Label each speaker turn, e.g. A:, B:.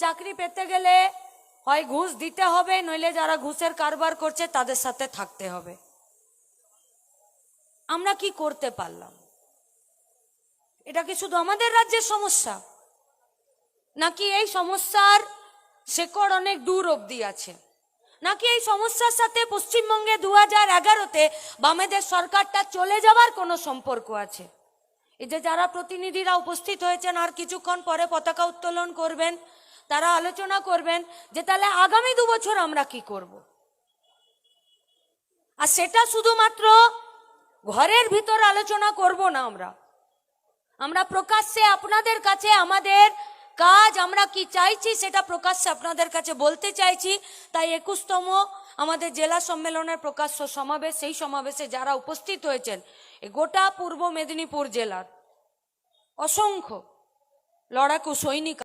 A: চাকরি পেতে গেলে হয় ঘুষ দিতে হবে, নইলে যারা ঘুষের কারবার করছে তাদের সাথে থাকতে হবে। আমরা কি করতে পারলাম? এটা কি শুধু আমাদের রাজ্যের সমস্যা, নাকি এই সমস্যার শেকড় অনেক দূর অবধি আছে? নাকি এই সমস্যার সাথে পশ্চিমবঙ্গে 2011-তে বামেদের সরকারটা চলে যাওয়ার কোনো সম্পর্ক আছে? এই যে যারা প্রতিনিধিরা উপস্থিত হয়েছেন, আর কিছুক্ষণ পরে পতাকা উত্তোলন করবেন, তারা আলোচনা করবেন যে তাহলে আগামী 2 বছর আমরা কি করব। আর সেটা শুধুমাত্র ঘরের ভিতর আলোচনা করব না, আমরা প্রকাশ্যে আপনাদের কাছে আমাদের কাজ, আমরা কি চাইছি সেটা প্রকাশ্যে আপনাদের কাছে বলতে চাইছি। তাই 21তম আমাদের জেলা সম্মেলনের প্রকাশ্য সমাবেশ, সেই সমাবেশে যারা উপস্থিত হয়েছেন, গোটা পূর্ব মেদিনীপুর জেলার অসংখ্য লড়াকু সৈনিক